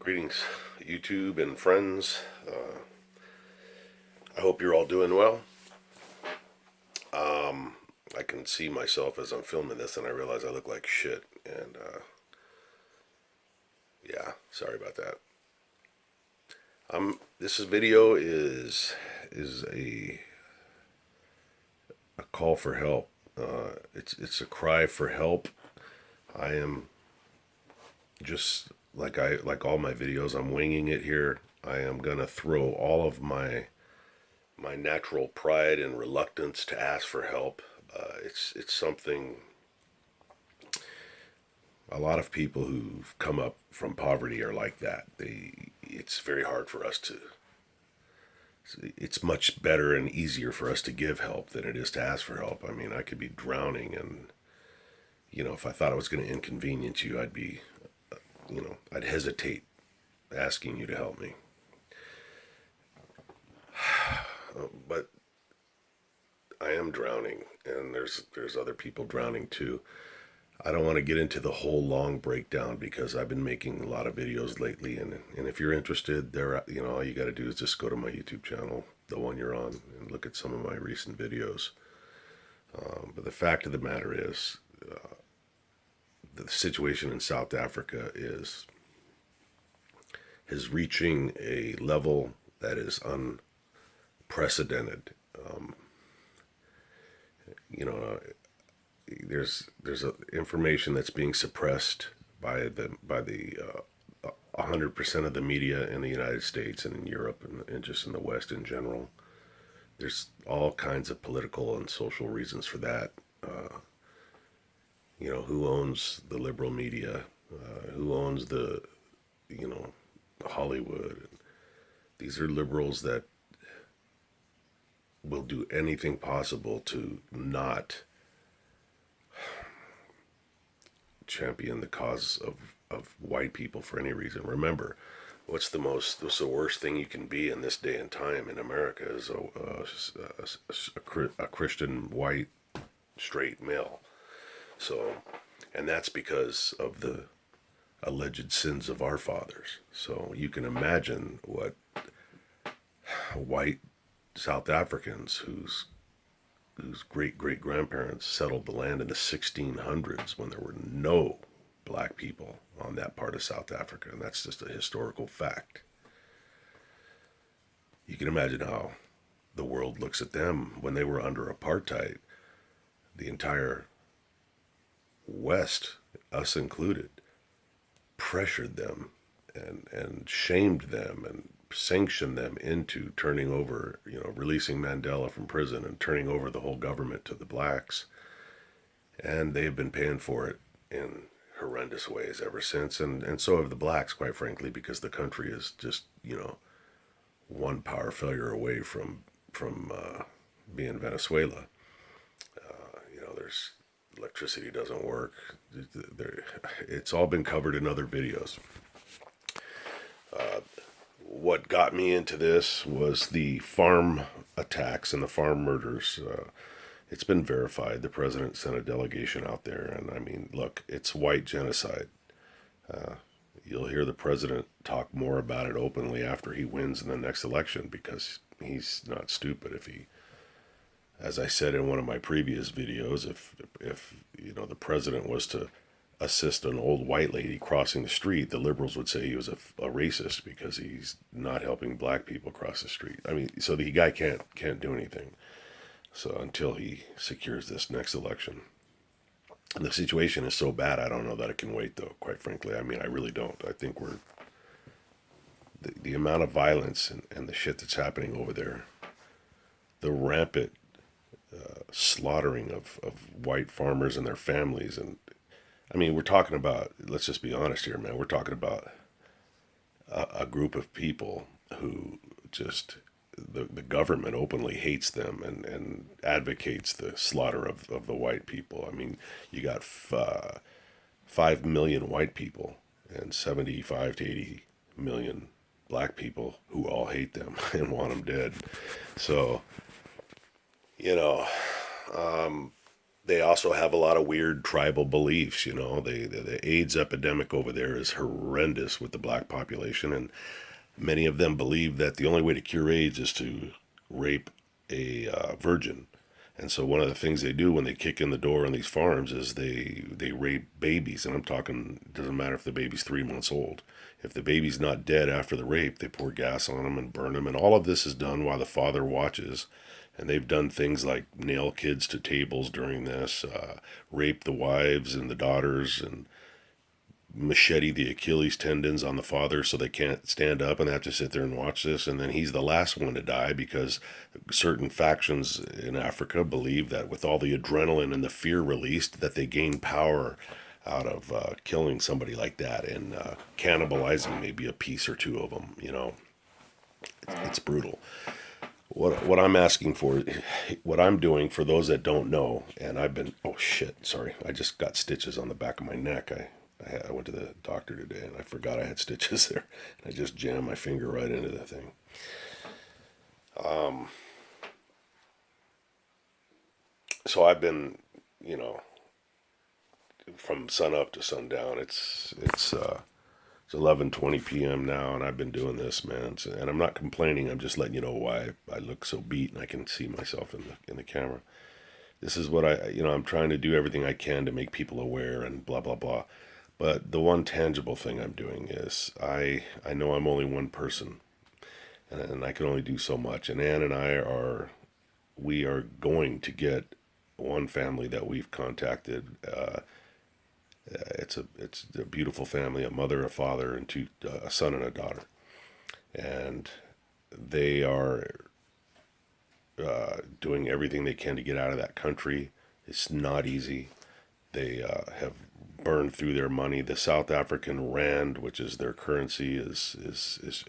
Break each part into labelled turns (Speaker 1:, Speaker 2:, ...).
Speaker 1: Greetings, YouTube and friends. I hope you're all doing well. I can see myself as I'm filming this, and I realize I look like shit. And yeah, sorry about that. This video is a call for help. It's a cry for help. I am just like all my videos. I'm winging it here. I am gonna throw all of my natural pride and reluctance to ask for help. It's something a lot of people who've come up from poverty are like that. It's very hard for us to. It's much better and easier for us to give help than it is to ask for help. I mean, I could be drowning, and if I thought I was going to inconvenience you, I'd hesitate asking you to help me. But I am drowning, and there's other people drowning too. I don't want to get into the whole long breakdown because I've been making a lot of videos lately, and if you're interested, all you got to do is just go to my YouTube channel, the one you're on, and look at some of my recent videos. But the fact of the matter is, the situation in South Africa is reaching a level that is unprecedented. You know, there's information that's being suppressed by the 100% of the media in the United States and in Europe and just in the West in general. There's all kinds of political and social reasons for that. Who owns the liberal media? Who owns you know, Hollywood? These are liberals that will do anything possible to not champion the cause of white people for any reason. Remember, what's the worst thing you can be in this day and time in America is a Christian white straight male. So, and that's because of the alleged sins of our fathers. So you can imagine what white South Africans whose great great grandparents settled the land in the 1600s when there were no black people on that part of South Africa, and that's just a historical fact. You can imagine how the world looks at them when they were under apartheid. The entire West, us included, pressured them and shamed them and sanctioned them into turning over, releasing Mandela from prison and turning over the whole government to the blacks. And they've been paying for it in horrendous ways ever since. And so have the blacks, quite frankly, because the country is just, one power failure away from being Venezuela. There's electricity doesn't work. It's all been covered in other videos. What got me into this was the farm attacks and the farm murders. It's been verified. The president sent a delegation out there, and I mean, look, it's white genocide. You'll hear the president talk more about it openly after he wins in the next election because he's not stupid. If he, as I said in one of my previous videos, if the president was to assist an old white lady crossing the street, the liberals would say he was a racist because he's not helping black people cross the street. I mean, so the guy can't do anything. So until he secures this next election, and the situation is so bad, I don't know that it can wait. Though, quite frankly, I mean, I really don't. I think the amount of violence and the shit that's happening over there, the rampant slaughtering of white farmers and their families, and I mean, we're talking about, let's just be honest here, man. We're talking about a group of people who just, the government openly hates them and advocates the slaughter of the white people. I mean, you got 5 million white people and 75 to 80 million black people who all hate them and want them dead. So, They also have a lot of weird tribal beliefs. The AIDS epidemic over there is horrendous with the black population, and many of them believe that the only way to cure AIDS is to rape a virgin. And so one of the things they do when they kick in the door on these farms is they rape babies, and I'm talking, doesn't matter if the baby's 3 months old. If the baby's not dead after the rape, they pour gas on them and burn them, and all of this is done while the father watches. And they've done things like nail kids to tables during this, rape the wives and the daughters, and machete the Achilles tendons on the father so they can't stand up and they have to sit there and watch this. And then he's the last one to die because certain factions in Africa believe that with all the adrenaline and the fear released, that they gain power out of killing somebody like that and cannibalizing maybe a piece or two of them. It's brutal. What I'm asking for, what I'm doing for those that don't know, and oh shit, sorry, I just got stitches on the back of my neck. I went to the doctor today and I forgot I had stitches there. And I just jammed my finger right into the thing. So I've been, you know, from sun up to sundown. It's 11:20 p.m. now, and I've been doing this, man. And I'm not complaining. I'm just letting you know why I look so beat, and I can see myself in the camera. This is what I'm trying to do everything I can to make people aware and blah blah blah. But the one tangible thing I'm doing is I know I'm only one person, and I can only do so much. And Ann and we are going to get one family that we've contacted. It's a beautiful family, a mother, a father, and a son and a daughter, and they are doing everything they can to get out of that country. It's not easy. They have burned through their money. The South African rand, which is their currency, is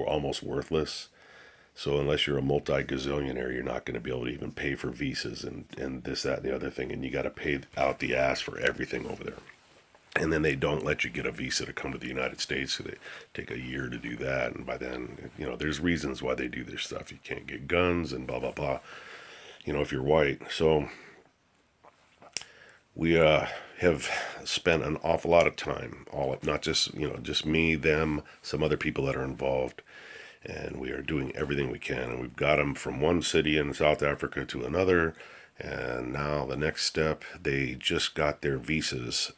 Speaker 1: almost worthless. So unless you're a multi-gazillionaire, you're not going to be able to even pay for visas and this, that, and the other thing. And you got to pay out the ass for everything over there. And then they don't let you get a visa to come to the United States, so they take a year to do that. And by then, there's reasons why they do this stuff. You can't get guns and blah, blah, blah, if you're white. So we have spent an awful lot of time, not just me, them, some other people that are involved. And we are doing everything we can. And we've got them from one city in South Africa to another. And now the next step, they just got their visas,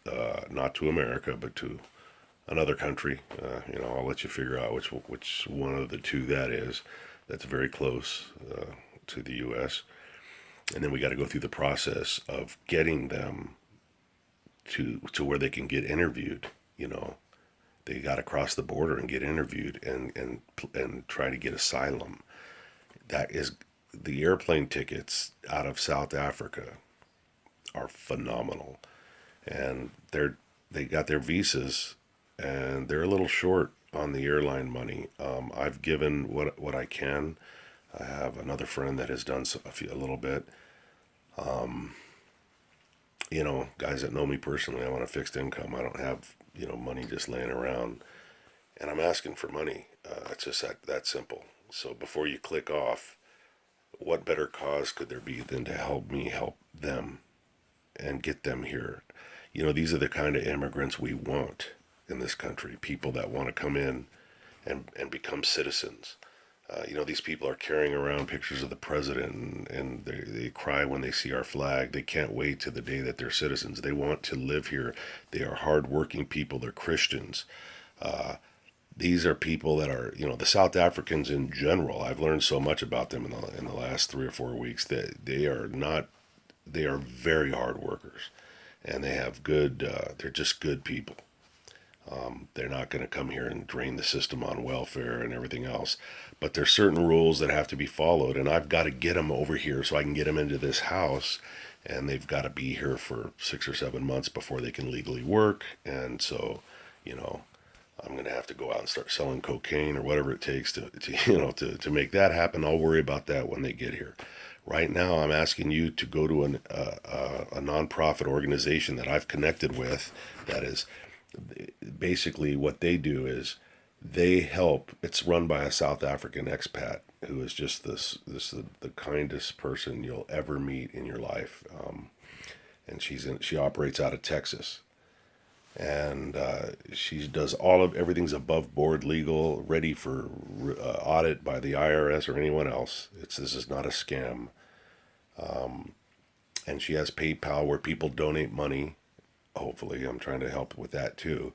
Speaker 1: not to America, but to another country. I'll let you figure out which one of the two that is. That's very close to the U.S. And then we got to go through the process of getting them to where they can get interviewed. They got to cross the border and get interviewed and try to get asylum. That is, the airplane tickets out of South Africa are phenomenal, and they got their visas, and they're a little short on the airline money. I've given what I can. I have another friend that has done a little bit. Guys that know me personally, I want a fixed income. I don't have money just laying around, and I'm asking for money. It's just that simple. So before you click off, what better cause could there be than to help me help them and get them here? These are the kind of immigrants we want in this country. People that want to come in and become citizens. These people are carrying around pictures of the president, and they cry when they see our flag. They can't wait to the day that they're citizens. They want to live here. They are hardworking people. They're Christians. These are people that are, the South Africans in general. I've learned so much about them in the last 3 or 4 weeks that they are very hard workers, and they have they're just good people. They're not going to come here and drain the system on welfare and everything else. But there's certain rules that have to be followed, and I've got to get them over here so I can get them into this house, and they've got to be here for 6 or 7 months before they can legally work. And so, I'm going to have to go out and start selling cocaine or whatever it takes to make that happen. I'll worry about that when they get here. Right now, I'm asking you to go to a nonprofit organization that I've connected with. That is basically what they do is they help. It's run by a South African expat who is just the kindest person you'll ever meet in your life. and she operates out of Texas, and she does everything's above board, legal, ready for audit by the IRS or anyone else. This is not a scam, and she has PayPal where people donate money. Hopefully, I'm trying to help with that too,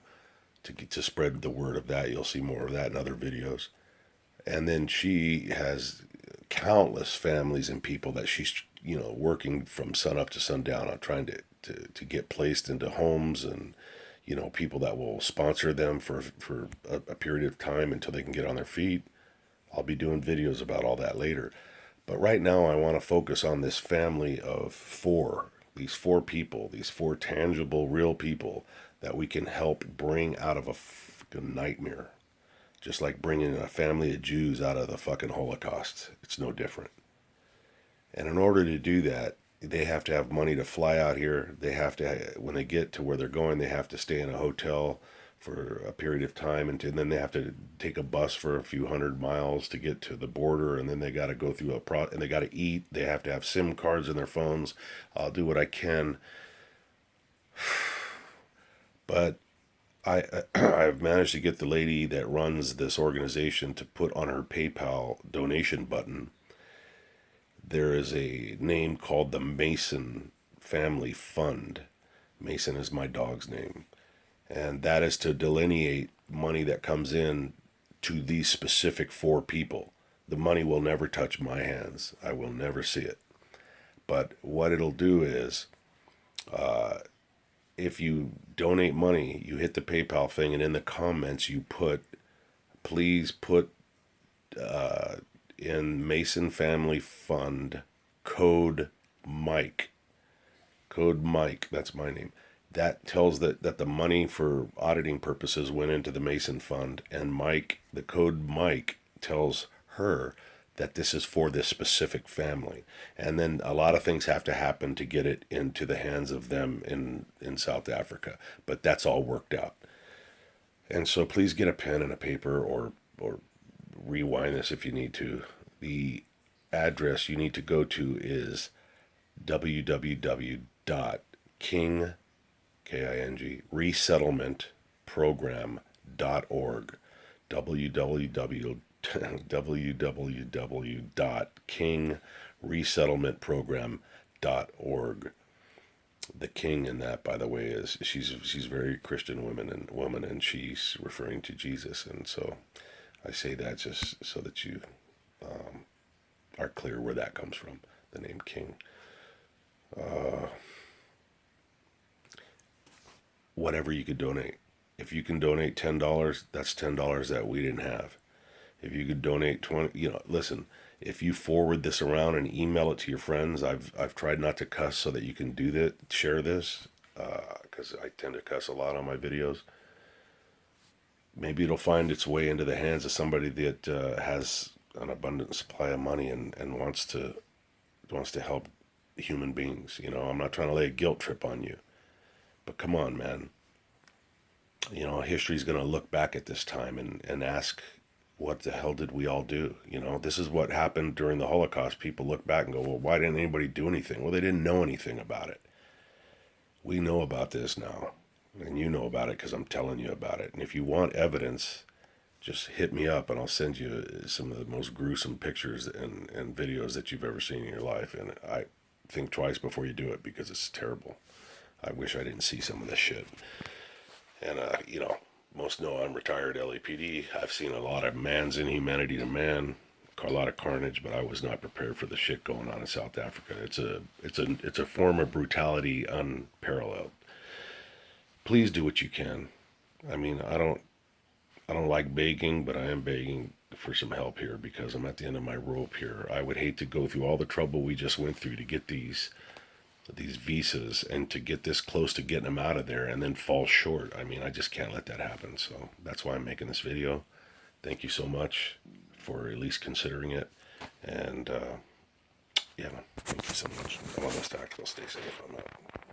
Speaker 1: to spread the word of that. You'll see more of that in other videos. And then she has countless families and people that she's working from sun up to sundown on trying to get placed into homes, and people that will sponsor them for a period of time until they can get on their feet. I'll be doing videos about all that later. But right now I want to focus on this family of these four people, these four tangible, real people that we can help bring out of a fucking nightmare. Just like bringing a family of Jews out of the fucking Holocaust. It's no different. And in order to do that, they have to have money to fly out here. They have to, when they get to where they're going, they have to stay in a hotel for a period of time, and then they have to take a bus for a few hundred miles to get to the border, and then they got to go through and they got to eat. They have to have SIM cards in their phones. I'll do what I can. But I've managed to get the lady that runs this organization to put on her PayPal donation button. There is a name called the Mason Family Fund. Mason is my dog's name. And that is to delineate money that comes in to these specific four people. The money will never touch my hands. I will never see it. But what it'll do is, if you donate money, you hit the PayPal thing, and in the comments you please put in Mason Family Fund code Mike. Code Mike, that's my name. That tells that the money for auditing purposes went into the Mason Fund, and Mike, the code Mike, tells her that this is for this specific family. And then a lot of things have to happen to get it into the hands of them in South Africa. But that's all worked out. And so please get a pen and a paper, or rewind this if you need to. The address you need to go to is www.king, King, resettlementprogram.org. www.kingresettlementprogram.org. The king in that, by the way, is she's very Christian woman, and she's referring to Jesus. And so I say that just so that you are clear where that comes from, the name King. Whatever you could donate. If you can donate $10, that's $10 that we didn't have. If you could donate 20, listen, if you forward this around and email it to your friends, I've tried not to cuss so that you can do that, share this, because I tend to cuss a lot on my videos. Maybe it'll find its way into the hands of somebody that has an abundant supply of money and wants to help human beings. I'm not trying to lay a guilt trip on you, but come on, man. History's going to look back at this time and ask, what the hell did we all do? This is what happened during the Holocaust. People look back and go, well, why didn't anybody do anything? Well, they didn't know anything about it. We know about this now, and you know about it because I'm telling you about it. And if you want evidence, just hit me up and I'll send you some of the most gruesome pictures and videos that you've ever seen in your life. And I think twice before you do it because it's terrible. I wish I didn't see some of this shit. And, most know I'm retired LAPD. I've seen a lot of man's inhumanity to man, a lot of carnage, but I was not prepared for the shit going on in South Africa. It's a form of brutality unparalleled. Please do what you can. I mean, I don't like begging, but I am begging for some help here because I'm at the end of my rope here. I would hate to go through all the trouble we just went through to get these visas and to get this close to getting them out of there and then fall short. I mean, I just can't let that happen. So that's why I'm making this video. Thank you so much for at least considering it. And yeah, thank you so much. All the best, I'll stay safe on that.